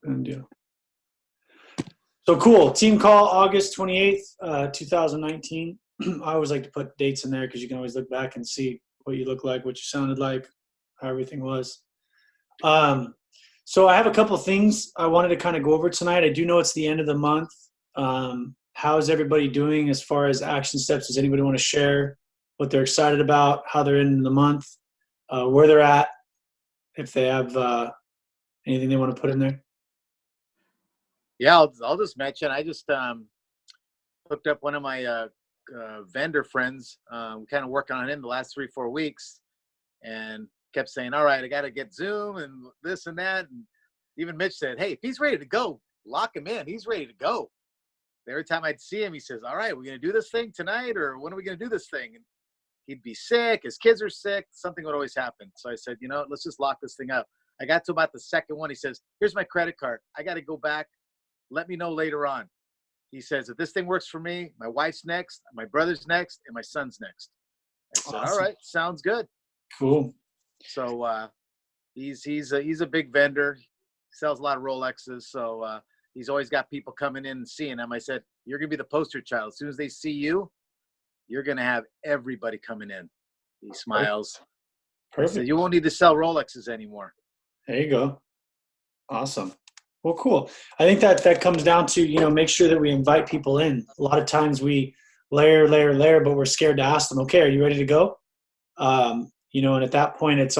And yeah. So cool. Team call August 28th, 2019. I always like to put dates in there because you can always look back and see what you look like, what you sounded like, how everything was. So I have a couple of things I wanted to kind of go over tonight. I do know it's the end of the month. How is everybody doing as far as action steps? Does anybody want to share what they're excited about, how they're in the month, where they're at, if they have anything they want to put in there? Yeah, I'll just mention, I just hooked up one of my vendor friends, kind of working on him the last 3-4 weeks, and kept saying, all right, I got to get Zoom and this and that. And even Mitch said, hey, if he's ready to go, lock him in. He's ready to go. Every time I'd see him, he says, all right, we're going to do this thing tonight, or when are we going to do this thing? And he'd be sick. His kids are sick. Something would always happen. So I said, let's just lock this thing up. I got to about the second one. He says, here's my credit card. I got to go back. Let me know later on. He says, if this thing works for me, my wife's next, my brother's next, and my son's next. I said, awesome. All right, sounds good. Cool. So he's a big vendor. He sells a lot of Rolexes. So he's always got people coming in and seeing him. I said, you're going to be the poster child. As soon as they see you, you're going to have everybody coming in. He smiles. Perfect. I said, you won't need to sell Rolexes anymore. There you go. Awesome. Well, cool. I think that comes down to, make sure that we invite people in. A lot of times we layer, but we're scared to ask them, okay, are you ready to go? And at that point, it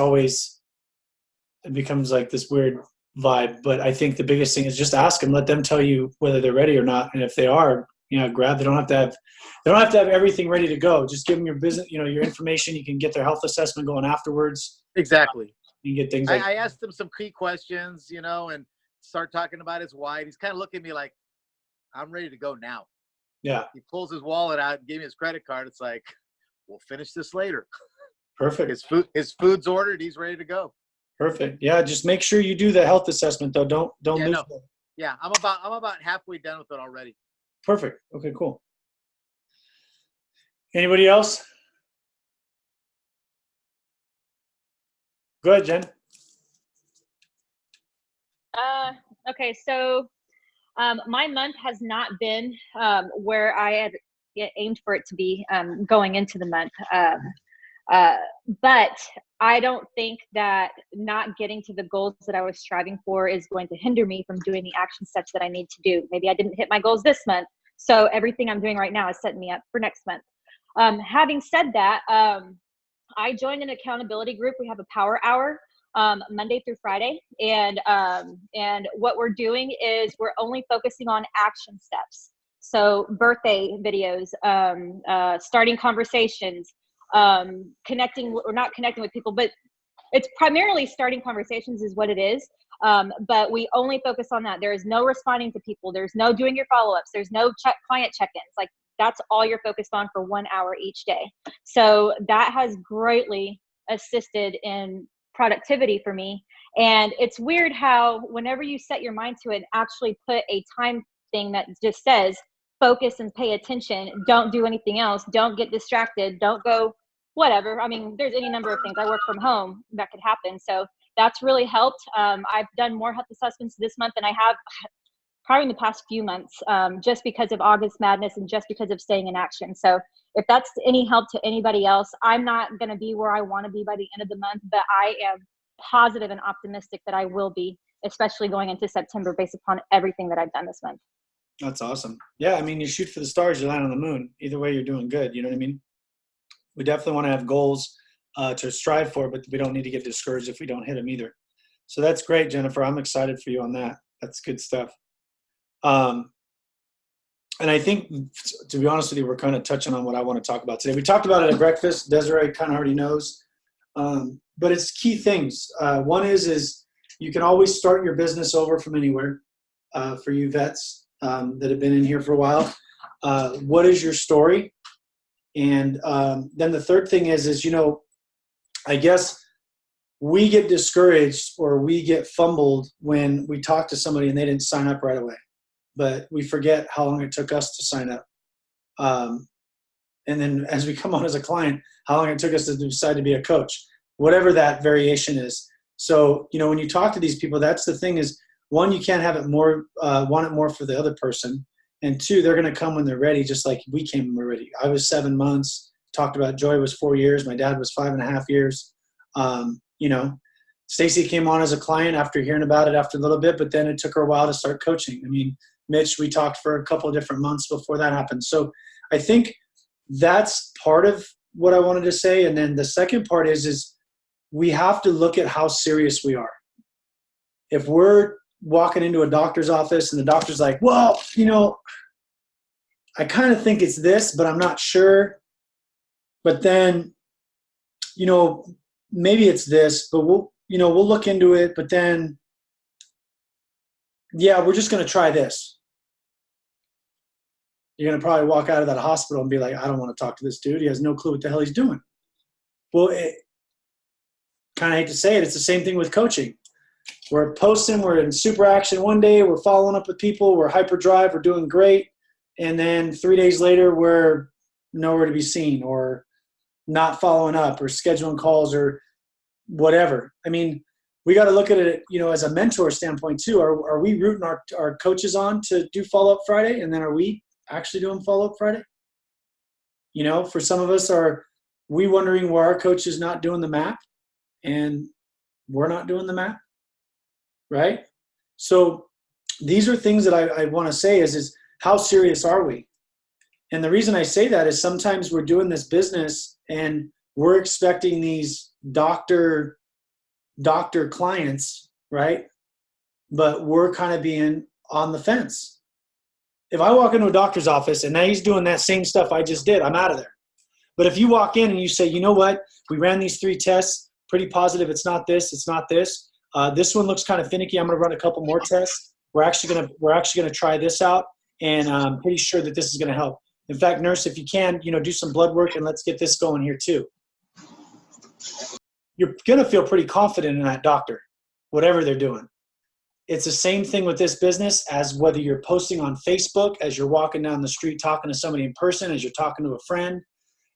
becomes like this weird vibe. But I think the biggest thing is just ask them, let them tell you whether they're ready or not. And if they are, grab, they don't have to have everything ready to go. Just give them your business, your information. You can get their health assessment going afterwards. Exactly. You can get things like I asked him some key questions, and start talking about his wife. He's kind of looking at me like, I'm ready to go now. Yeah. He pulls his wallet out and gave me his credit card. It's like, we'll finish this later. Perfect. His food's ordered. He's ready to go. Perfect. Yeah. Just make sure you do the health assessment though. Don't lose it. Yeah. I'm about halfway done with it already. Perfect. Okay, cool. Anybody else? Go ahead, Jen. Okay, so my month has not been where I had aimed for it to be going into the month. But I don't think that not getting to the goals that I was striving for is going to hinder me from doing the action steps that I need to do. Maybe I didn't hit my goals this month, so everything I'm doing right now is setting me up for next month. Having said that, I joined an accountability group. We have a power hour Monday through Friday. And what we're doing is we're only focusing on action steps. So birthday videos, starting conversations, connecting or not connecting with people, but it's primarily starting conversations is what it is. But we only focus on that. There is no responding to people. There's no doing your follow-ups. There's no client check-ins. Like that's all you're focused on for 1 hour each day. So that has greatly assisted in productivity for me. And it's weird how whenever you set your mind to it and actually put a time thing that just says focus and pay attention, don't do anything else, don't get distracted, don't go whatever. I mean, there's any number of things. I work from home that could happen. So that's really helped. I've done more health assessments this month than I have probably in the past few months, just because of August Madness and just because of staying in action. So if that's any help to anybody else, I'm not going to be where I want to be by the end of the month, but I am positive and optimistic that I will be, especially going into September based upon everything that I've done this month. That's awesome. Yeah, I mean, you shoot for the stars, you land on the moon. Either way, you're doing good. You know what I mean? We definitely want to have goals to strive for, but we don't need to get discouraged if we don't hit them either. So that's great, Jennifer. I'm excited for you on that. That's good stuff. And I think, to be honest with you, we're kind of touching on what I want to talk about today. We talked about it at breakfast. Desiree kind of already knows. But it's key things. One is you can always start your business over from anywhere for you vets that have been in here for a while. What is your story? And then the third thing is, I guess we get discouraged or we get fumbled when we talk to somebody and they didn't sign up right away. But we forget how long it took us to sign up. And then as we come on as a client, how long it took us to decide to be a coach, whatever that variation is. So, when you talk to these people, that's the thing is one, you can't have it more, want it more for the other person. And two, they're going to come when they're ready, just like we came when we're ready. I was 7 months, talked about Joy was 4 years. My dad was 5.5 years. You know, Stacy came on as a client after hearing about it after a little bit, but then it took her a while to start coaching. I mean, Mitch, we talked for a couple of different months before that happened. So I think that's part of what I wanted to say. And then the second part is we have to look at how serious we are. If we're walking into a doctor's office and the doctor's like, well, you know, I kind of think it's this, but I'm not sure. But then, you know, maybe it's this, but we'll look into it. But then, yeah, we're just going to try this. You're going to probably walk out of that hospital and be like, I don't want to talk to this dude. He has no clue what the hell he's doing. Well, kind of hate to say it. It's the same thing with coaching. We're posting, we're in super action one day, we're following up with people, we're hyperdrive, we're doing great. And then 3 days later, we're nowhere to be seen or not following up or scheduling calls or whatever. I mean, we got to look at it, you know, as a mentor standpoint too. Are we rooting our coaches on to do follow-up Friday? And then are we actually doing follow-up Friday? You know, for some of us, are we wondering why our coach is not doing the map and we're not doing the map? Right? So these are things that I want to say is how serious are we? And the reason I say that is sometimes we're doing this business and we're expecting these doctor clients, right? But we're kind of being on the fence. If I walk into a doctor's office and now he's doing that same stuff I just did, I'm out of there. But if you walk in and you say, you know what, we ran these 3 tests, pretty positive it's not this, it's not this. This one looks kind of finicky. I'm going to run a couple more tests. We're actually going to try this out, and I'm pretty sure that this is going to help. In fact, nurse, if you can, you know, do some blood work and let's get this going here too. You're going to feel pretty confident in that doctor, whatever they're doing. It's the same thing with this business as whether you're posting on Facebook, as you're walking down the street talking to somebody in person, as you're talking to a friend.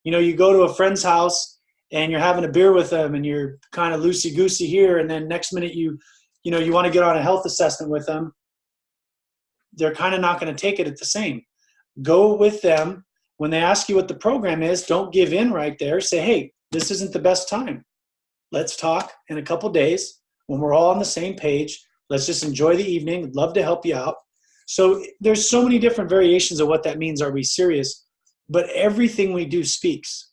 You know, you go to a friend's house and you're having a beer with them and you're kind of loosey-goosey here, and then next minute you want to get on a health assessment with them. They're kind of not going to take it the same. Go with them. When they ask you what the program is, don't give in right there. Say, hey, this isn't the best time. Let's talk in a couple days when we're all on the same page. Let's just enjoy the evening. I'd love to help you out. So there's so many different variations of what that means. Are we serious? But everything we do speaks.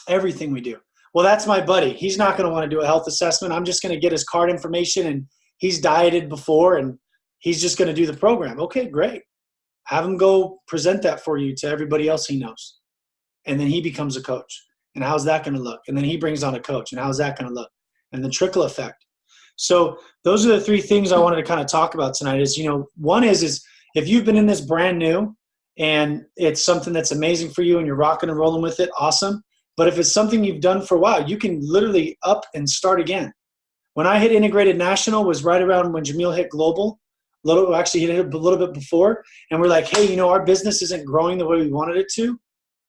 Everything we do. Well, that's my buddy. He's not going to want to do a health assessment. I'm just going to get his card information, and he's dieted before, and he's just going to do the program. Okay, great. Have him go present that for you to everybody else he knows. And then he becomes a coach. And how's that going to look? And then he brings on a coach. And how's that going to look? And the trickle effect. So those are the 3 things I wanted to kind of talk about tonight is, you know, one is if you've been in this brand new and it's something that's amazing for you and you're rocking and rolling with it, awesome. But if it's something you've done for a while, you can literally up and start again. When I hit Integrated National was right around when Jamil hit Global. Actually, he hit it a little bit before. And we're like, hey, you know, our business isn't growing the way we wanted it to.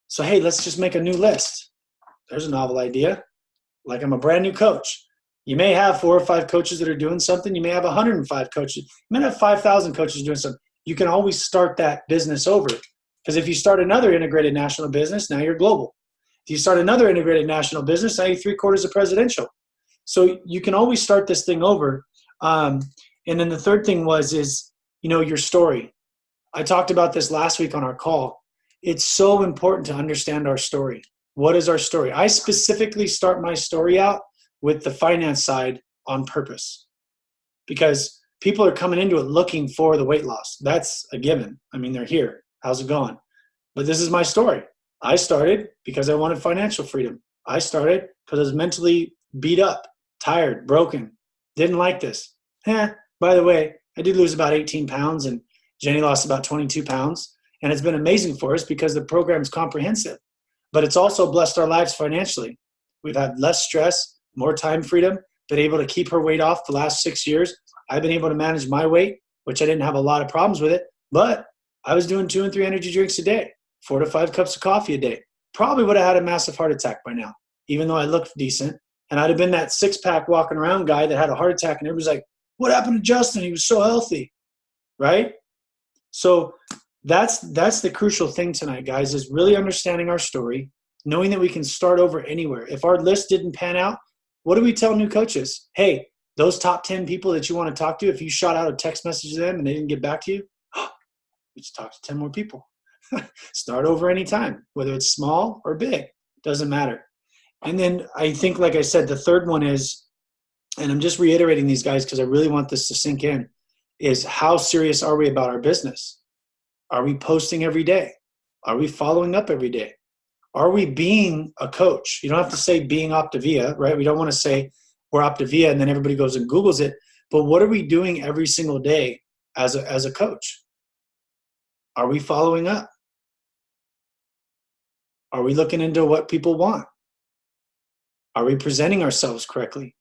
So, hey, let's just make a new list. There's a novel idea. Like, I'm a brand new coach. You may have 4 or 5 coaches that are doing something. You may have 105 coaches. You may have 5,000 coaches doing something. You can always start that business over. Because if you start another Integrated National business, now you're global. If you start another Integrated National business, now you're 3/4 of presidential. So you can always start this thing over. And then the third thing is, you know, your story. I talked about this last week on our call. It's so important to understand our story. What is our story? I specifically start my story out with the finance side on purpose because people are coming into it looking for the weight loss. That's a given. I mean, they're here. How's it going? But this is my story. I started because I wanted financial freedom. I started because I was mentally beat up, tired, broken, didn't like this. By the way, I did lose about 18 pounds and Jenny lost about 22 pounds. And it's been amazing for us because the program's comprehensive. But it's also blessed our lives financially. We've had less stress, more time freedom, been able to keep her weight off the last 6 years. I've been able to manage my weight, which I didn't have a lot of problems with it. But I was doing 2 and 3 energy drinks a day, 4 to 5 cups of coffee a day. Probably would have had a massive heart attack by now, even though I looked decent. And I'd have been that 6-pack walking around guy that had a heart attack. And everybody's like, what happened to Justin? He was so healthy, right? So that's the crucial thing tonight, guys, is really understanding our story, knowing that we can start over anywhere. If our list didn't pan out, what do we tell new coaches? Hey, those top 10 people that you want to talk to, if you shot out a text message to them and they didn't get back to you, we just talk to 10 more people. Start over anytime, whether it's small or big, doesn't matter. And then I think, like I said, the third one is, and I'm just reiterating these guys because I really want this to sink in, is how serious are we about our business? Are we posting every day? Are we following up every day? Are we being a coach? You don't have to say being Optavia, right? We don't want to say we're Optavia and then everybody goes and Googles it. But what are we doing every single day as a coach? Are we following up? Are we looking into what people want? Are we presenting ourselves correctly?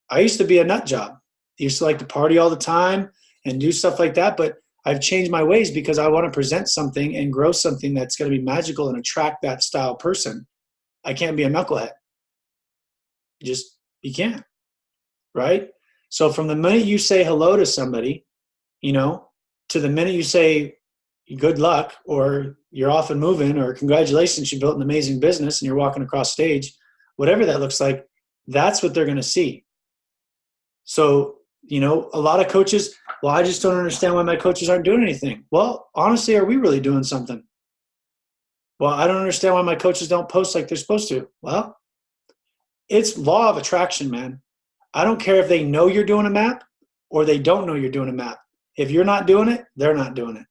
I used to be a nut job. I used to like to party all the time and do stuff like that, but I've changed my ways because I want to present something and grow something that's going to be magical and attract that style person. I can't be a knucklehead. You can't, right? So from the minute you say hello to somebody, to the minute you say good luck or you're off and moving or congratulations, you built an amazing business and you're walking across stage, whatever that looks like, that's what they're going to see. So, a lot of coaches, well, I just don't understand why my coaches aren't doing anything. Well, honestly, are we really doing something? Well, I don't understand why my coaches don't post like they're supposed to. Well, it's law of attraction, man. I don't care if they know you're doing a map or they don't know you're doing a map. If you're not doing it, they're not doing it.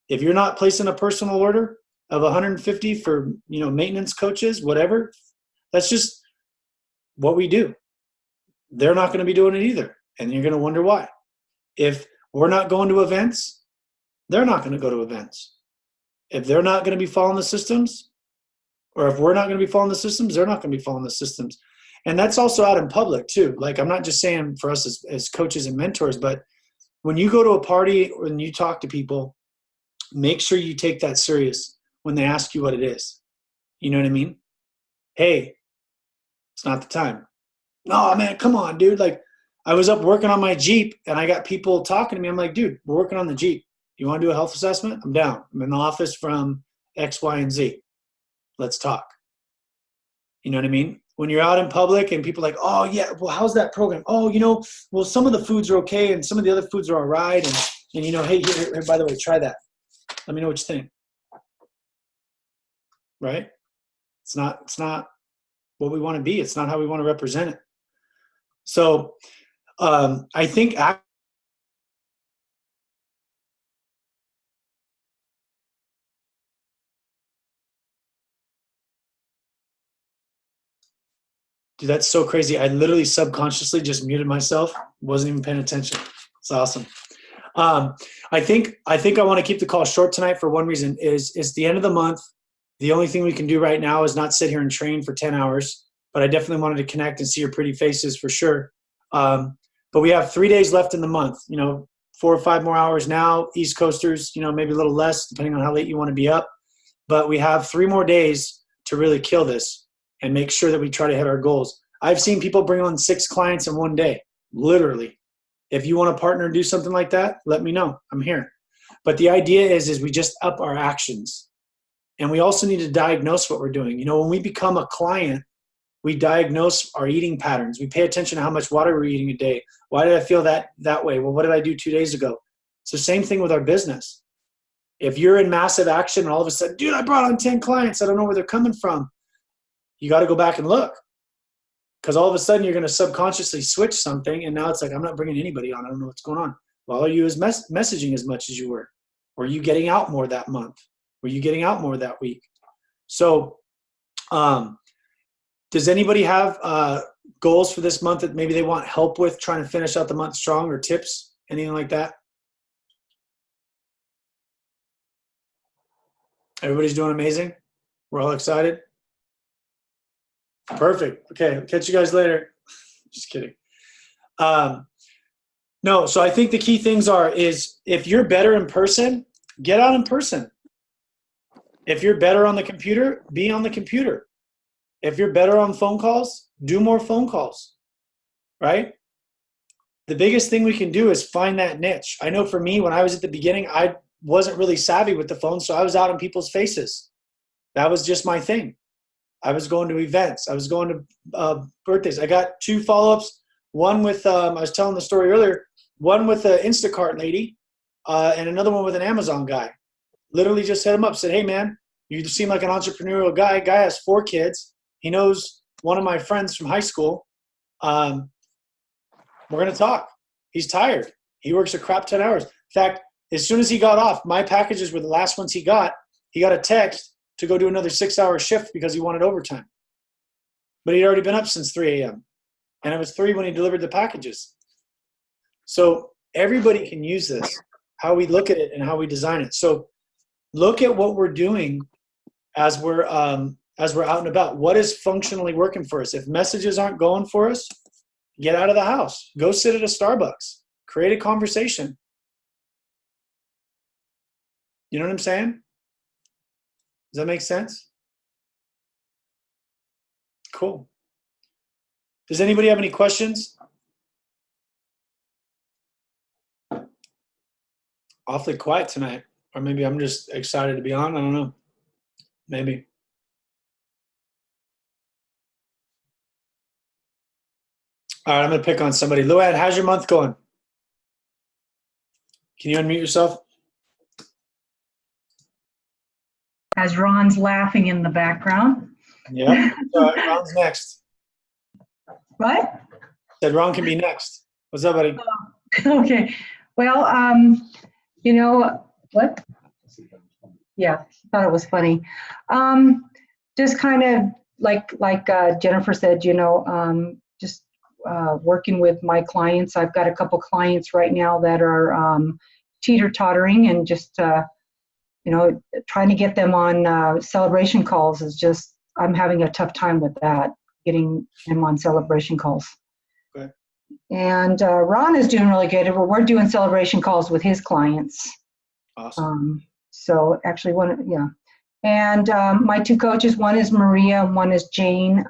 If you're not placing a personal order of 150 for, maintenance coaches, whatever, that's just what we do. They're not going to be doing it either. And you're going to wonder why. If we're not going to events, they're not going to go to events. If they're not going to be following the systems, or if we're not going to be following the systems, they're not going to be following the systems. And that's also out in public too. Like, I'm not just saying for us as coaches and mentors, but when you go to a party or when you talk to people, make sure you take that serious when they ask you what it is. You know what I mean? Hey, it's not the time. No, man, come on, dude. Like, I was up working on my Jeep and I got people talking to me. I'm like, dude, we're working on the Jeep. You want to do a health assessment? I'm down. I'm in the office from X, Y, and Z. Let's talk. You know what I mean? When you're out in public and people are like, oh, yeah, well, how's that program? Oh, well, some of the foods are okay and some of the other foods are all right. And hey, here, by the way, try that. Let me know what you think. Right? It's not what we want to be. It's not how we want to represent it. So I think dude, that's so crazy. I literally subconsciously just muted myself. Wasn't even paying attention. It's awesome. I think I want to keep the call short tonight for one reason is it's the end of the month. The only thing we can do right now is not sit here and train for 10 hours, but I definitely wanted to connect and see your pretty faces for sure. But we have 3 days left in the month, 4 or 5 more hours now, East Coasters, maybe a little less depending on how late you want to be up. But we have 3 more days to really kill this and make sure that we try to hit our goals. I've seen people bring on 6 clients in one day, literally. If you want to partner and do something like that, let me know. I'm here. But the idea is we just up our actions. And we also need to diagnose what we're doing. When we become a client, we diagnose our eating patterns. We pay attention to how much water we're eating a day. Why did I feel that way? Well, what did I do 2 days ago? It's the same thing with our business. If you're in massive action and all of a sudden, dude, I brought on 10 clients. I don't know where they're coming from. You got to go back and look. Because all of a sudden you're going to subconsciously switch something. And now it's like, I'm not bringing anybody on. I don't know what's going on. Well, are you messaging as much as you were? Were you getting out more that month? Were you getting out more that week? So does anybody have goals for this month that maybe they want help with trying to finish out the month strong, or tips, anything like that? Everybody's doing amazing? We're all excited? Perfect. Okay, I'll catch you guys later. Just kidding. No, so I think the key things is if you're better in person, get out in person. If you're better on the computer, be on the computer. If you're better on phone calls, do more phone calls, right? the biggest thing we can do is find that niche. I know for me, when I was at the beginning, I wasn't really savvy with the phone, so I was out in people's faces. That was just my thing. I was going to events. I was going to birthdays. I got 2 follow-ups. One with, I was telling the story earlier, one with an Instacart lady and another one with an Amazon guy. Literally just hit him up, said, hey, man, you seem like an entrepreneurial guy. Guy has 4 kids. He knows one of my friends from high school. We're going to talk. He's tired. He works a crap 10 hours. In fact, as soon as he got off, my packages were the last ones he got a text to go do another 6-hour shift because he wanted overtime. But he'd already been up since 3 a.m. And it was 3 when he delivered the packages. So everybody can use this, how we look at it and how we design it. So look at what we're doing as we're out and about. What is functionally working for us? If messages aren't going for us, get out of the house. Go sit at a Starbucks. Create a conversation. You know what I'm saying? Does that make sense? Cool. Does anybody have any questions? Awfully quiet tonight. Or maybe I'm just excited to be on. I don't know. Maybe. All right, I'm going to pick on somebody. Luann, how's your month going? Can you unmute yourself? As Ron's laughing in the background. Yeah. Ron's next. What? Said Ron can be next. What's up, buddy? Okay. Well, you know what? Yeah, thought it was funny. Just kind of like Jennifer said, you know, just working with my clients. I've got a couple clients right now that are teeter-tottering, and just you know, trying to get them on celebration calls is just, I'm having a tough time with that, getting them on celebration calls. Okay. And Ron is doing really good. We're doing celebration calls with his clients. Awesome. So actually yeah. And my 2 coaches, one is Maria and one is Jane.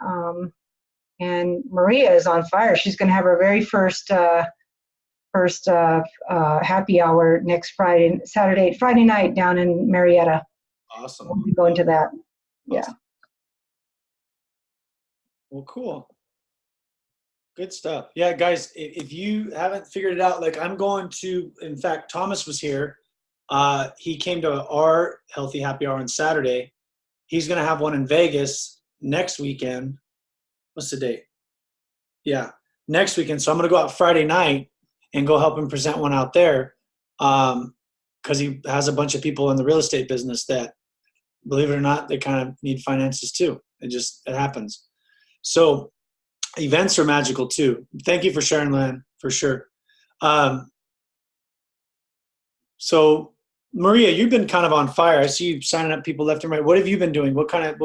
And Maria is on fire. She's going to have her very first happy hour next Friday night down in Marietta. Awesome. We'll be going to that. Yeah. Awesome. Well, cool. Good stuff. Yeah, guys, if you haven't figured it out, like I'm going to, in fact, Thomas was here. He came to our Healthy Happy Hour on Saturday. He's going to have one in Vegas next weekend. What's the date? Yeah, next weekend. So I'm going to go out Friday night and go help him present one out there, because he has a bunch of people in the real estate business that, believe it or not, they kind of need finances too. It happens. So events are magical too. Thank you for sharing, Lan, for sure. So Maria, you've been kind of on fire. I see you signing up people left and right. What have you been doing? What kind of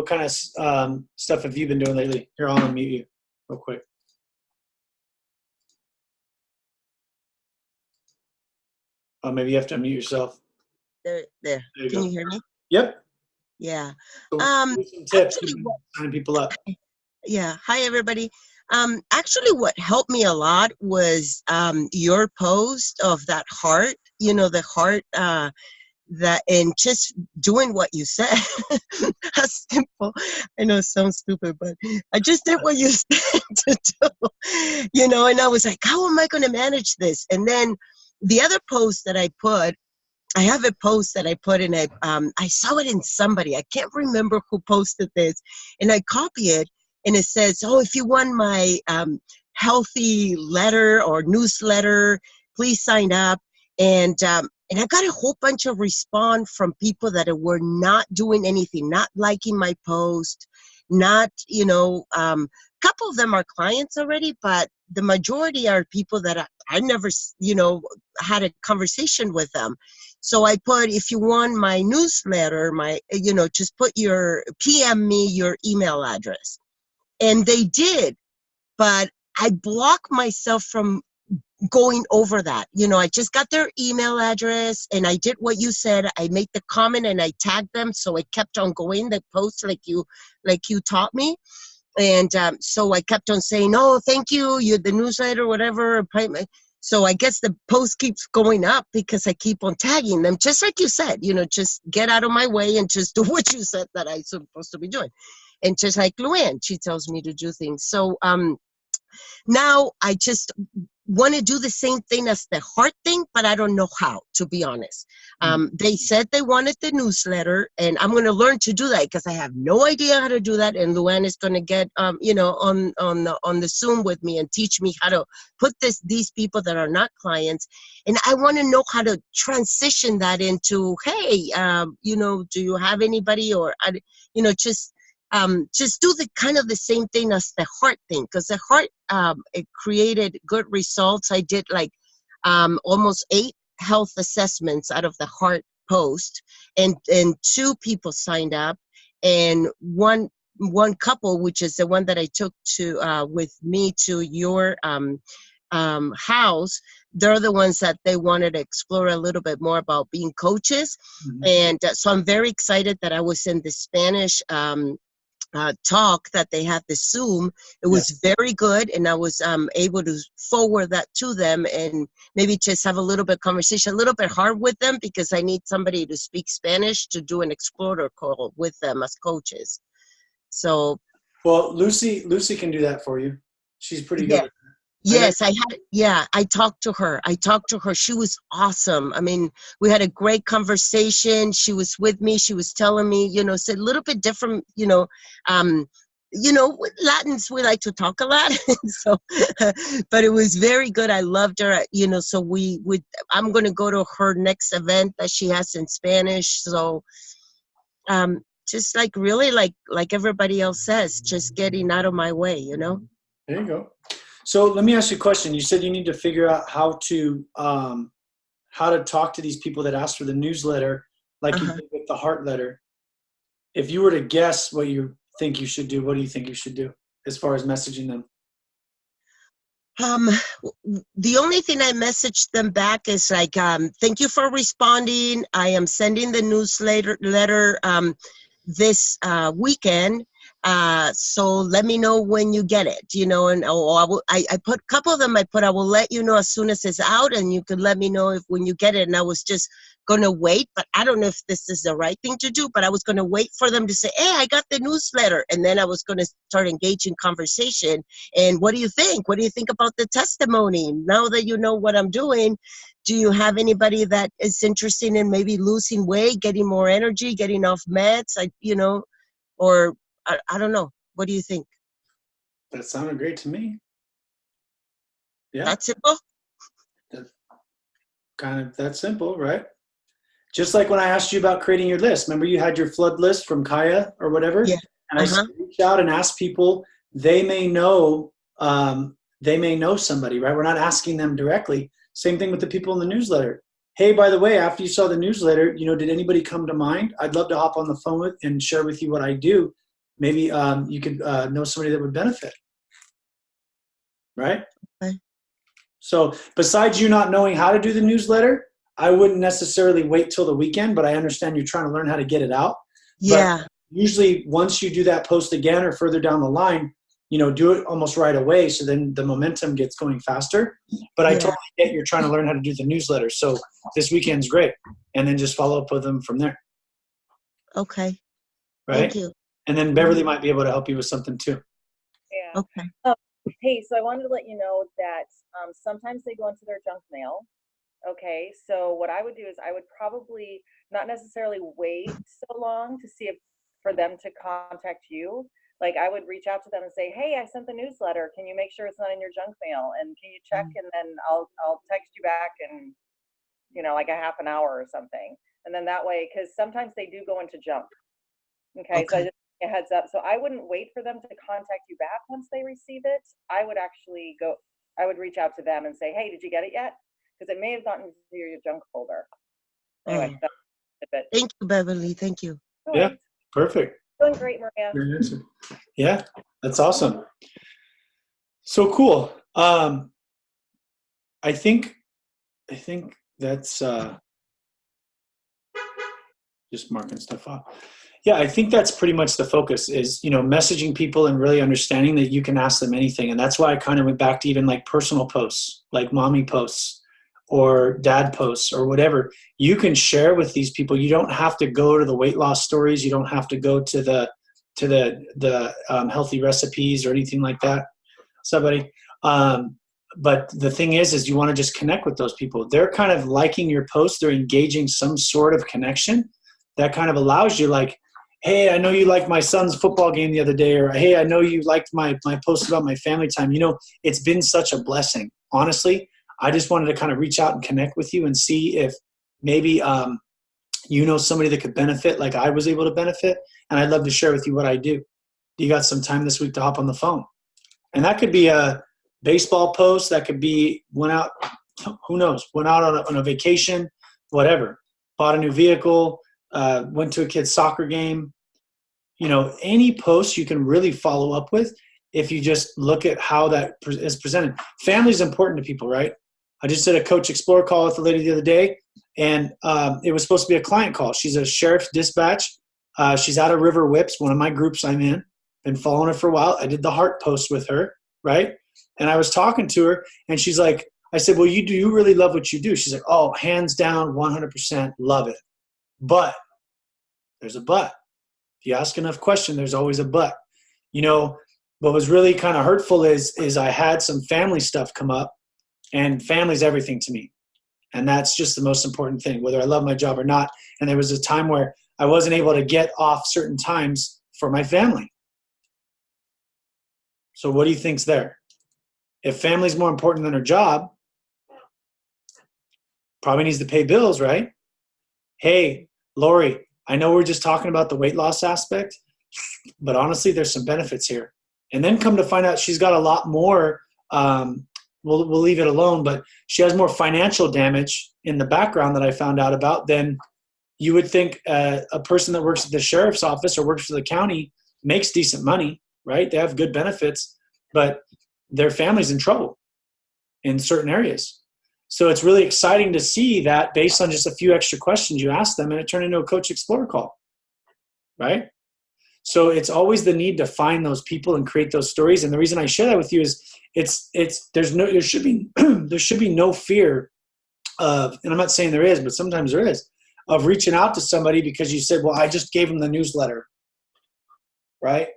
stuff have you been doing lately? Here, I'll unmute you real quick. Oh, maybe you have to unmute yourself. There. There you Can go. you hear me? Yep. Yeah. So some tips Actually, to sign people up. yeah. Hi, everybody. Actually, what helped me a lot was your post of that heart. You know, the heart. That and just doing what you said. How simple. I know it sounds stupid, but I just did what you said to do. You know, and I was like, how am I going to manage this? And then the other post that I put, I have a post that I put in I saw it in somebody. I can't remember who posted this, and I copy it, and it says, oh, if you want my healthy letter or newsletter, please sign up. And I got a whole bunch of response from people that were not doing anything, not liking my post, not, you know, couple of them are clients already, but the majority are people that I never, you know, had a conversation with them. So I put, if you want my newsletter, you know, just put PM me your email address. And they did, but I blocked myself from going over that. You know, I just got their email address and I did what you said. I made the comment and I tagged them. So I kept on going the post like you taught me. And so I kept on saying, oh, thank you. You're the newsletter, whatever. So I guess the post keeps going up because I keep on tagging them, just like you said, just get out of my way and just do what you said that I'm supposed to be doing. And just like Luann, she tells me to do things. So now I just want to do the same thing as the heart thing, but I don't know how, to be honest. They said they wanted the newsletter, and I'm going to learn to do that because I have no idea how to do that. And Luann is going to get, on the Zoom with me and teach me how to put these people that are not clients. And I want to know how to transition that into, hey, do you have anybody, or just do the kind of the same thing as the heart thing, because the heart, it created good results. I did like almost 8 health assessments out of the heart post, and 2 people signed up, and one couple, which is the one that I took to with me to your house. They're the ones that they wanted to explore a little bit more about being coaches. And so I'm very excited that I was in the Spanish talk that they had, the Zoom. It was very good, and I was able to forward that to them and maybe just have a little bit of conversation, a little bit hard with them because I need somebody to speak Spanish to do an explorer call with them as coaches. So, well, Lucy can do that for you. She's pretty good. Yes, I talked to her. She was awesome. I mean, we had a great conversation. She was with me. She was telling me, it's a little bit different, with Latins, we like to talk a lot. So, but it was very good. I loved her, so I'm going to go to her next event that she has in Spanish. So, just like really like everybody else says, just getting out of my way, There you go. So let me ask you a question. You said you need to figure out how to talk to these people that asked for the newsletter, like you did with the heart letter. If you were to guess what you think you should do, what do you think you should do as far as messaging them? The only thing I messaged them back is like, thank you for responding. I am sending the newsletter this weekend. So let me know when you get it, and I put a couple of them, I will let you know as soon as it's out, and you can let me know when you get it. And I was just going to wait, but I don't know if this is the right thing to do, but I was going to wait for them to say, hey, I got the newsletter. And then I was going to start engaging conversation. And what do you think? What do you think about the testimony? Now that you know what I'm doing, do you have anybody that is interested in maybe losing weight, getting more energy, getting off meds? Or I don't know. What do you think? That sounded great to me. Yeah. That's simple? That's kind of that simple, right? Just like when I asked you about creating your list. Remember you had your flood list from Kaya or whatever? Yeah. And I said, reach out and ask people. They may know somebody, right? We're not asking them directly. Same thing with the people in the newsletter. Hey, by the way, after you saw the newsletter, did anybody come to mind? I'd love to hop on the phone with and share with you what I do. Maybe you could know somebody that would benefit, right? Okay. So besides you not knowing how to do the newsletter, I wouldn't necessarily wait till the weekend, but I understand you're trying to learn how to get it out. Yeah. But usually once you do that post again or further down the line, do it almost right away. So then the momentum gets going faster. But I totally get you're trying to learn how to do the newsletter. So this weekend's great. And then just follow up with them from there. Okay. Right? Thank you. And then Beverly might be able to help you with something too. Yeah. Okay. Hey, so I wanted to let you know that sometimes they go into their junk mail. Okay, so what I would do is I would probably not necessarily wait so long to see if for them to contact you. Like I would reach out to them and say, hey, I sent the newsletter. Can you make sure it's not in your junk mail? And can you check? And then I'll text you back in, like a half an hour or something. And then that way, because sometimes they do go into junk. Okay, so I just a heads up. So I wouldn't wait for them to contact you back once they receive it. I would reach out to them and say, hey, did you get it yet? Because it may have gotten to your junk folder. Anyway, that's a bit. Thank you, Beverly. Thank you. Yeah, perfect. Doing great, Maria. Yeah, that's awesome. So cool. I think that's just marking stuff off. Yeah, I think that's pretty much the focus is, messaging people and really understanding that you can ask them anything. And that's why I kind of went back to even like personal posts, like mommy posts or dad posts or whatever. You can share with these people. You don't have to go to the weight loss stories. You don't have to go to the healthy recipes or anything like that. Somebody. But the thing is you want to just connect with those people. They're kind of liking your post. They're engaging some sort of connection that kind of allows you like, hey, I know you liked my son's football game the other day, or hey, I know you liked my post about my family time. It's been such a blessing. Honestly, I just wanted to kind of reach out and connect with you and see if maybe somebody that could benefit like I was able to benefit. And I'd love to share with you what I do. You got some time this week to hop on the phone? And that could be a baseball post. That could be went out, who knows, went out on a vacation, whatever, bought a new vehicle, went to a kid's soccer game. Any post you can really follow up with if you just look at how that is presented. Family is important to people, right? I just did a Coach Explorer call with a lady the other day, and it was supposed to be a client call. She's a sheriff's dispatch. She's out of River Whips, one of my groups I'm in. Been following her for a while. I did the heart post with her, right? And I was talking to her, and she's like, I said, well, do you really love what you do? She's like, oh, hands down, 100% love it. But there's a but. If you ask enough questions, there's always a but. What was really kind of hurtful is I had some family stuff come up, and family's everything to me. And that's just the most important thing, whether I love my job or not. And there was a time where I wasn't able to get off certain times for my family. So what do you think's there? If family's more important than her job, probably needs to pay bills, right? Hey, Lori, I know we're just talking about the weight loss aspect, but honestly, there's some benefits here. And then come to find out she's got a lot more, we'll leave it alone, but she has more financial damage in the background that I found out about than you would think a person that works at the sheriff's office or works for the county makes decent money, right? They have good benefits, but their family's in trouble in certain areas. So it's really exciting to see that based on just a few extra questions you ask them, and it turned into a Coach Explorer call, right? So it's always the need to find those people and create those stories. And the reason I share that with you is there should be no fear of, and I'm not saying there is, but sometimes there is, of reaching out to somebody because you said, well, I just gave them the newsletter, right?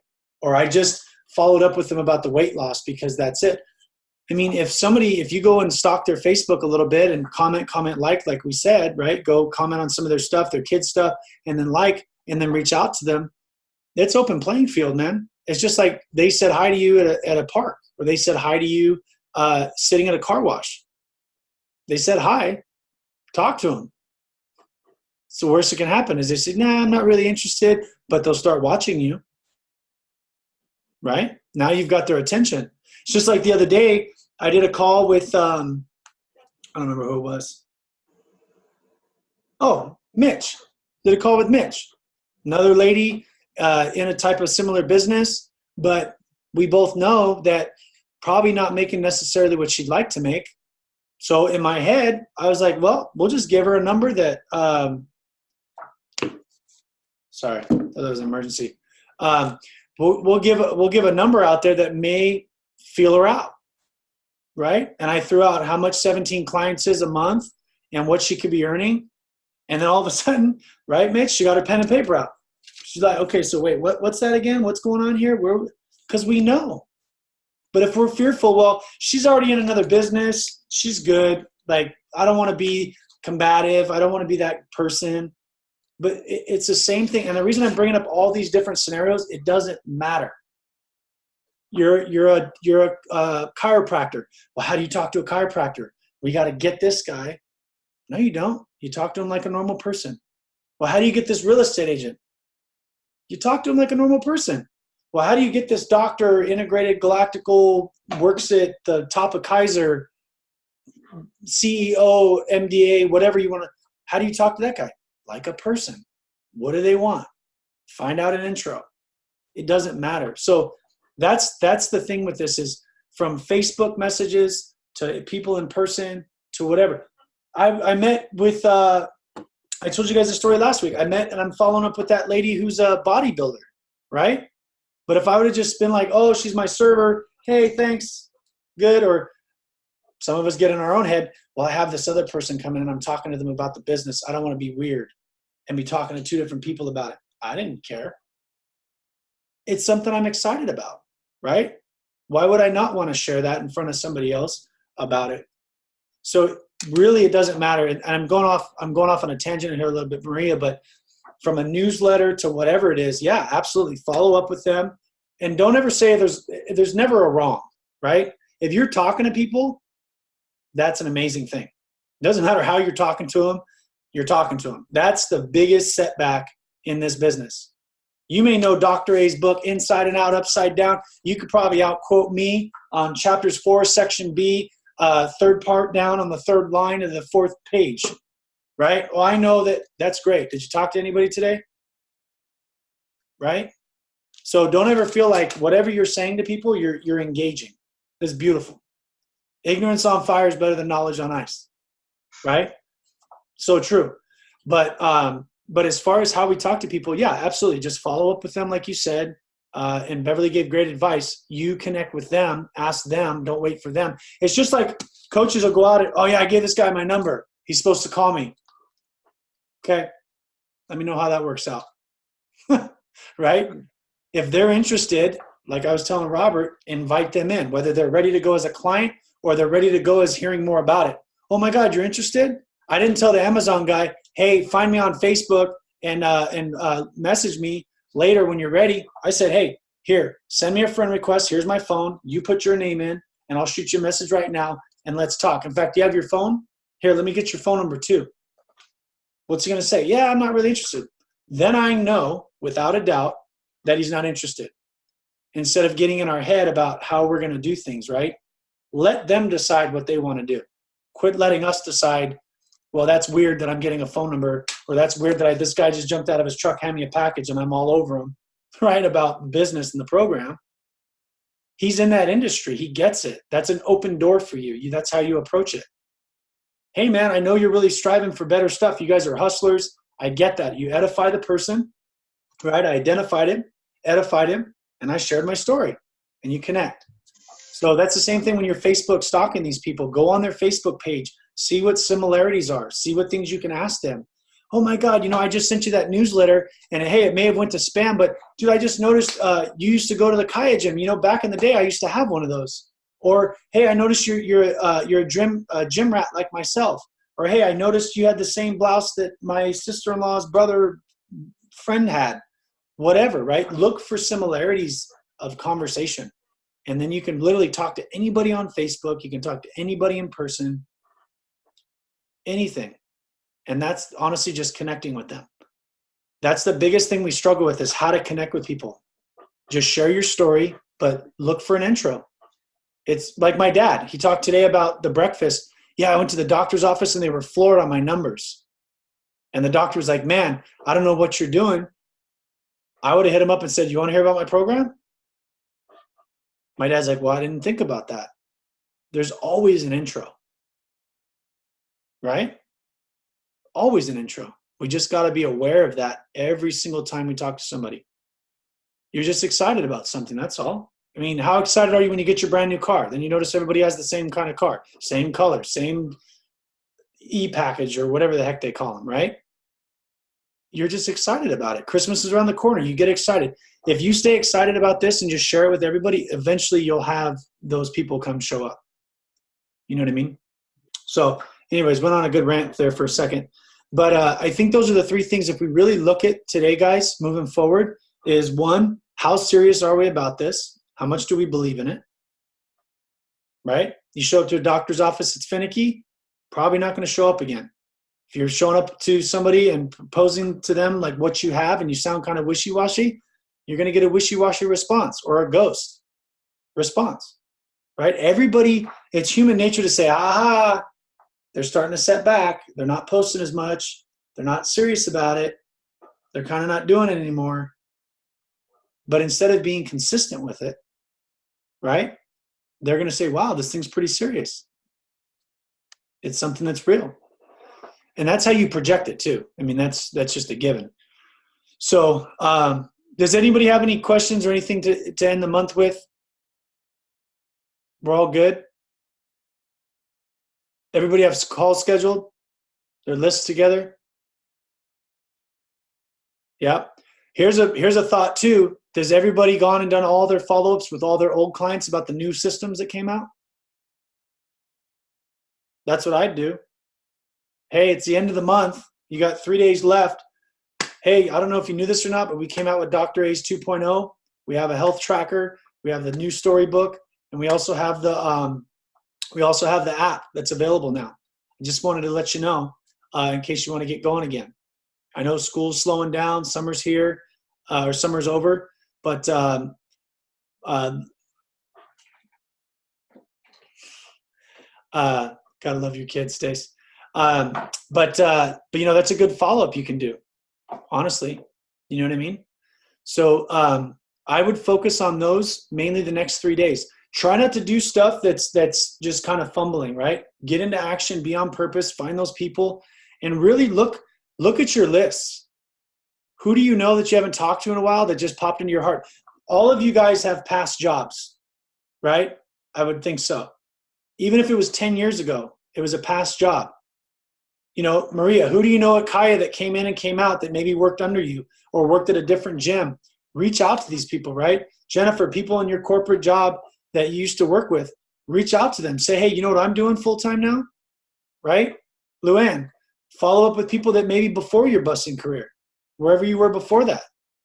Or I just followed up with them about the weight loss because that's it. I mean, if you go and stalk their Facebook a little bit and comment, like we said, right? Go comment on some of their stuff, their kids' stuff, and then and then reach out to them. It's open playing field, man. It's just like they said hi to you at a park, or they said hi to you sitting at a car wash. They said hi, talk to them. So the worst that can happen is they say, nah, I'm not really interested, but they'll start watching you, right? Now you've got their attention. It's just like the other day, I did a call with, I don't remember who it was. Oh, Mitch. Did a call with Mitch. Another lady in a type of similar business, but we both know that probably not making necessarily what she'd like to make. So in my head, I was like, well, we'll just give her a number that, sorry, I thought that was an emergency. We'll give a number out there that may feel her out, right? And I threw out how much 17 clients is a month and what she could be earning. And then all of a sudden, right, Mitch, she got her pen and paper out. She's like, okay, so wait, what's that again? What's going on here? Because we know. But if we're fearful, well, she's already in another business. She's good. Like, I don't want to be combative. I don't want to be that person. But it's the same thing. And the reason I'm bringing up all these different scenarios, it doesn't matter. You're a chiropractor. Well, how do you talk to a chiropractor? We got to get this guy. No, you don't. You talk to him like a normal person. Well, how do you get this real estate agent? You talk to him like a normal person. Well, how do you get this doctor, integrated galactical, works at the top of Kaiser, CEO, MDA, whatever you want to, how do you talk to that guy? Like a person. What do they want? Find out an intro. It doesn't matter. So that's the thing with this is from Facebook messages to people in person to whatever. I met with I told you guys the story last week. I met and I'm following up with that lady who's a bodybuilder, right? But if I would have just been like, oh, she's my server. Hey, thanks. Good. Or some of us get in our own head. Well, I have this other person coming and I'm talking to them about the business. I don't want to be weird and be talking to two different people about it. I didn't care. It's something I'm excited about, right? Why would I not want to share that in front of somebody else about it? So really, it doesn't matter. And I'm going off on a tangent here a little bit, Maria, but from a newsletter to whatever it is, yeah, absolutely. Follow up with them. And don't ever say there's never a wrong, right? If you're talking to people, that's an amazing thing. It doesn't matter how you're talking to them, you're talking to them. That's the biggest setback in this business. You may know Dr. A's book inside and out, upside down. You could probably outquote me on chapters 4, section B, third part down on the third line of the fourth page, right? Well, I know that. That's great. Did you talk to anybody today? Right? So don't ever feel like whatever you're saying to people, you're engaging. It's beautiful. Ignorance on fire is better than knowledge on ice, right? So true. But as far as how we talk to people, yeah, absolutely. Just follow up with them, like you said. And Beverly gave great advice. You connect with them, ask them, don't wait for them. It's just like coaches will go out and, oh yeah, I gave this guy my number. He's supposed to call me. Okay. Let me know how that works out. Right? If they're interested, like I was telling Robert, invite them in, whether they're ready to go as a client or they're ready to go as hearing more about it. Oh my God, you're interested? I didn't tell the Amazon guy, hey, find me on Facebook and message me later when you're ready. I said, hey, here, send me a friend request. Here's my phone. You put your name in, and I'll shoot you a message right now, and let's talk. In fact, do you have your phone? Here, let me get your phone number too. What's he going to say? Yeah, I'm not really interested. Then I know, without a doubt, that he's not interested. Instead of getting in our head about how we're going to do things, right? Let them decide what they want to do. Quit letting us decide, well, that's weird that I'm getting a phone number, or that's weird that this guy just jumped out of his truck, handed me a package, and I'm all over him, right, about business and the program. He's in that industry. He gets it. That's an open door for you. That's how you approach it. Hey, man, I know you're really striving for better stuff. You guys are hustlers. I get that. You edify the person, right? I identified him, edified him, and I shared my story, and you connect. So that's the same thing when you're Facebook stalking these people. Go on their Facebook page. See what similarities are. See what things you can ask them. Oh my God, I just sent you that newsletter, and hey, it may have went to spam, but dude, I just noticed you used to go to the Kaya gym. Back in the day, I used to have one of those. Or hey, I noticed you're a gym rat like myself. Or hey, I noticed you had the same blouse that my sister-in-law's brother friend had. Whatever, right? Look for similarities of conversation, and then you can literally talk to anybody on Facebook. You can talk to anybody in person. Anything. And that's honestly just connecting with them. That's the biggest thing we struggle with, is how to connect with people. Just share your story, but look for an intro. It's like my dad. He talked today about the breakfast. Yeah, I went to the doctor's office and they were floored on my numbers. And the doctor was like, man, I don't know what you're doing. I would have hit him up and said, you want to hear about my program? My dad's like, well, I didn't think about that. There's always an intro. Right? Always an intro. We just got to be aware of that every single time we talk to somebody. You're just excited about something. That's all. I mean, how excited are you when you get your brand new car? Then you notice everybody has the same kind of car, same color, same e-package or whatever the heck they call them, right? You're just excited about it. Christmas is around the corner. You get excited. If you stay excited about this and just share it with everybody, eventually you'll have those people come show up. You know what I mean? So anyways, went on a good rant there for a second. But I think those are the three things, if we really look at today, guys, moving forward, is one, how serious are we about this? How much do we believe in it? Right? You show up to a doctor's office, it's finicky, probably not going to show up again. If you're showing up to somebody and proposing to them like what you have and you sound kind of wishy-washy, you're going to get a wishy-washy response or a ghost response. Right? Everybody, it's human nature to say, aha, they're starting to set back. They're not posting as much. They're not serious about it. They're kind of not doing it anymore. But instead of being consistent with it, right, they're going to say, wow, this thing's pretty serious. It's something that's real. And that's how you project it too. I mean, that's just a given. So does anybody have any questions or anything to end the month with? We're all good? Everybody has calls scheduled? Their lists together? Yeah. Here's a thought too. Does everybody gone and done all their follow-ups with all their old clients about the new systems that came out? That's what I'd do. Hey, it's the end of the month. You got 3 days left. Hey, I don't know if you knew this or not, but we came out with Dr. A's 2.0. We have a health tracker. We have the new storybook, and we also have the app that's available now. I just wanted to let you know in case you want to get going again. I know school's slowing down. Summer's here, or summer's over, but gotta love your kids, Stace. But you know, that's a good follow-up you can do, honestly. You know what I mean? So I would focus on those mainly the next 3 days. Try not to do stuff that's just kind of fumbling, right? Get into action, be on purpose, find those people, and really look at your lists. Who do you know that you haven't talked to in a while that just popped into your heart? All of you guys have past jobs, right? I would think so. Even if it was 10 years ago, it was a past job. You know, Maria, who do you know at Kaya that came in and came out that maybe worked under you or worked at a different gym? Reach out to these people, right? Jennifer, people in your corporate job that you used to work with, reach out to them. Say, hey, you know what I'm doing full-time now, right? Luann, follow up with people that maybe before your busing career, wherever you were before that.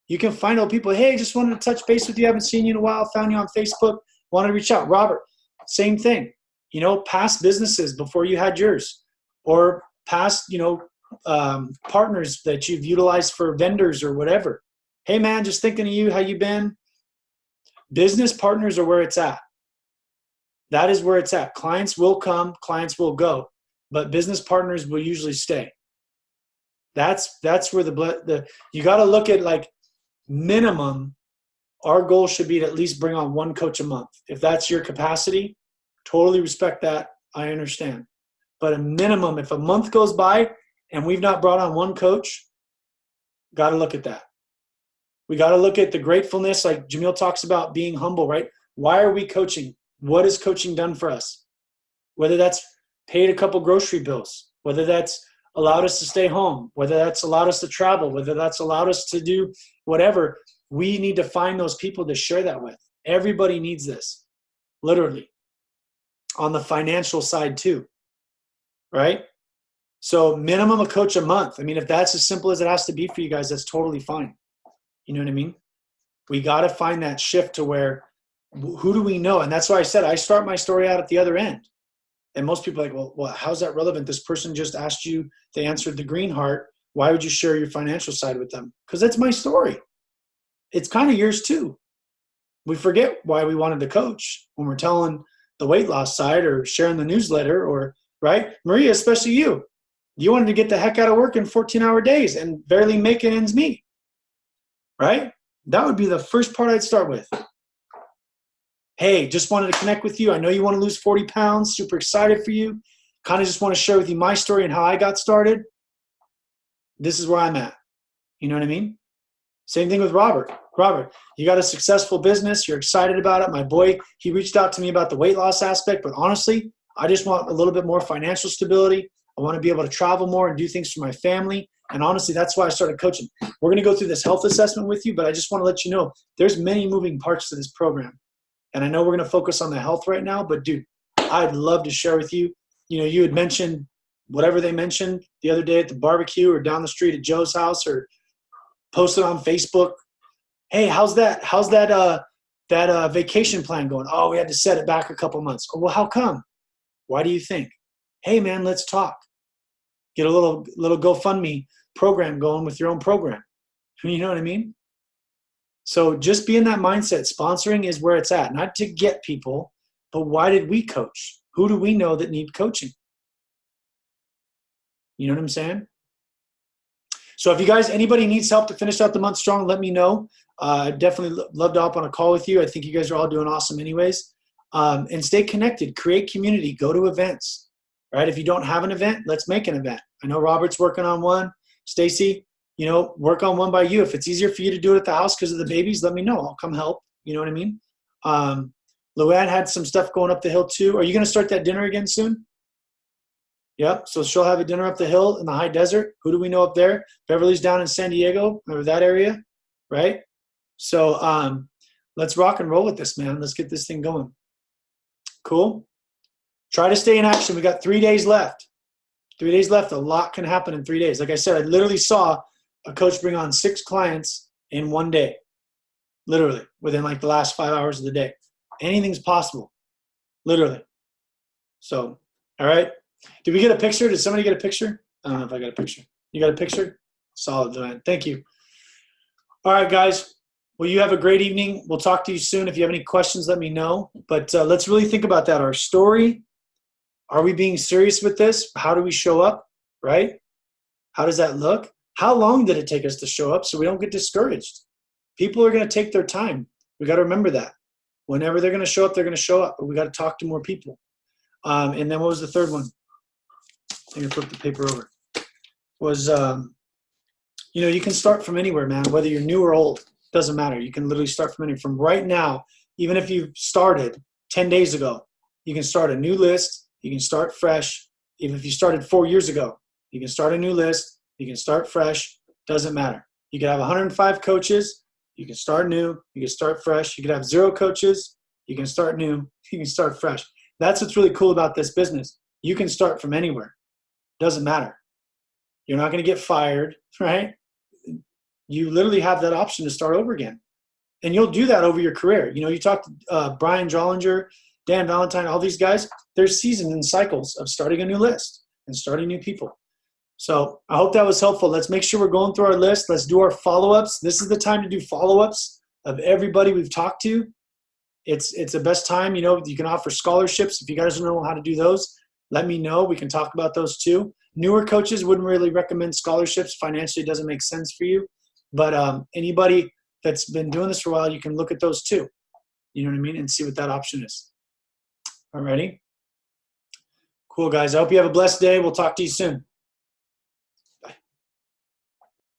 You can find out people, hey, just wanted to touch base with you. Haven't seen you in a while. Found you on Facebook. Wanted to reach out. Robert, same thing. You know, past businesses before you had yours, or past, you know, partners that you've utilized for vendors or whatever. Hey, man, just thinking of you. How you been? Business partners are where it's at. That is where it's at. Clients will come. Clients will go. But business partners will usually stay. That's where you got to look at, like, minimum. Our goal should be to at least bring on one coach a month. If that's your capacity, totally respect that. I understand. But a minimum, if a month goes by and we've not brought on one coach, got to look at that. We got to look at the gratefulness, like Jamil talks about being humble, right? Why are we coaching? What has coaching done for us? Whether that's paid a couple grocery bills, whether that's allowed us to stay home, whether that's allowed us to travel, whether that's allowed us to do whatever, we need to find those people to share that with. Everybody needs this, literally. On the financial side too, right? So minimum a coach a month. I mean, if that's as simple as it has to be for you guys, that's totally fine. You know what I mean? We got to find that shift to where, who do we know? And that's why I said I start my story out at the other end. And most people are like, well, how's that relevant? This person just asked you, they answered the green heart. Why would you share your financial side with them? Because that's my story. It's kind of yours too. We forget why we wanted to coach when we're telling the weight loss side or sharing the newsletter, or, right? Maria, especially you. You wanted to get the heck out of work in 14-hour days and barely making ends meet, right? That would be the first part I'd start with. Hey, just wanted to connect with you. I know you want to lose 40 pounds. Super excited for you. Kind of just want to share with you my story and how I got started. This is where I'm at. You know what I mean? Same thing with Robert. Robert, you got a successful business. You're excited about it. My boy, he reached out to me about the weight loss aspect, but honestly, I just want a little bit more financial stability. I want to be able to travel more and do things for my family. And honestly, that's why I started coaching. We're going to go through this health assessment with you, but I just want to let you know there's many moving parts to this program. And I know we're going to focus on the health right now, but dude, I'd love to share with you. You know, you had mentioned whatever they mentioned the other day at the barbecue or down the street at Joe's house or posted on Facebook. Hey, how's that vacation plan going? Oh, we had to set it back a couple months. Oh, well, how come? Why do you think? Hey, man, let's talk. Get a little GoFundMe program going with your own program. You know what I mean? So just be in that mindset. Sponsoring is where it's at. Not to get people, but why did we coach? Who do we know that need coaching? You know what I'm saying? So if you guys, anybody needs help to finish out the month strong, let me know. I'd definitely love to hop on a call with you. I think you guys are all doing awesome anyways. And stay connected. Create community. Go to events. right? If you don't have an event, let's make an event. I know Robert's working on one. Stacy, you know, work on one by you. If it's easier for you to do it at the house because of the babies, let me know. I'll come help. You know what I mean? Luann had some stuff going up the hill too. Are you going to start that dinner again soon? Yep. So she'll have a dinner up the hill in the high desert. Who do we know up there? Beverly's down in San Diego, or that area, right? So let's rock and roll with this, man. Let's get this thing going. Cool. Try to stay in action. We got 3 days left. 3 days left. A lot can happen in 3 days. Like I said, I literally saw a coach bring on 6 clients in 1 day, literally within like the last 5 hours of the day. Anything's possible, literally. So, all right. Did we get a picture? Did somebody get a picture? I don't know if I got a picture. You got a picture? Solid, Joanne. Thank you. All right, guys. Well, you have a great evening. We'll talk to you soon. If you have any questions, let me know. But let's really think about that. Our story. Are we being serious with this? How do we show up, right? How does that look? How long did it take us to show up so we don't get discouraged? People are going to take their time. We got to remember that. Whenever they're going to show up, they're going to show up. But we got to talk to more people. And then what was the third one? I'm going to flip the paper over. Was, you know, you can start from anywhere, man. Whether you're new or old, doesn't matter. You can literally start from anywhere. From right now, even if you started 10 days ago, you can start a new list. You can start fresh. Even if you started 4 years ago, you can start a new list. You can start fresh. Doesn't matter. You can have 105 coaches. You can start new. You can start fresh. You can have 0 coaches. You can start new. You can start fresh. That's what's really cool about this business. You can start from anywhere. Doesn't matter. You're not going to get fired, right? You literally have that option to start over again. And you'll do that over your career. You know, you talk to Brian Jollinger, Dan Valentine, all these guys, there's seasons and cycles of starting a new list and starting new people. So I hope that was helpful. Let's make sure we're going through our list. Let's do our follow-ups. This is the time to do follow-ups of everybody we've talked to. It's the best time. You know, you can offer scholarships. If you guys don't know how to do those, let me know. We can talk about those too. Newer coaches wouldn't really recommend scholarships. Financially, it doesn't make sense for you. But anybody that's been doing this for a while, you can look at those too. You know what I mean? And see what that option is. All righty. Cool, guys. I hope you have a blessed day. We'll talk to you soon.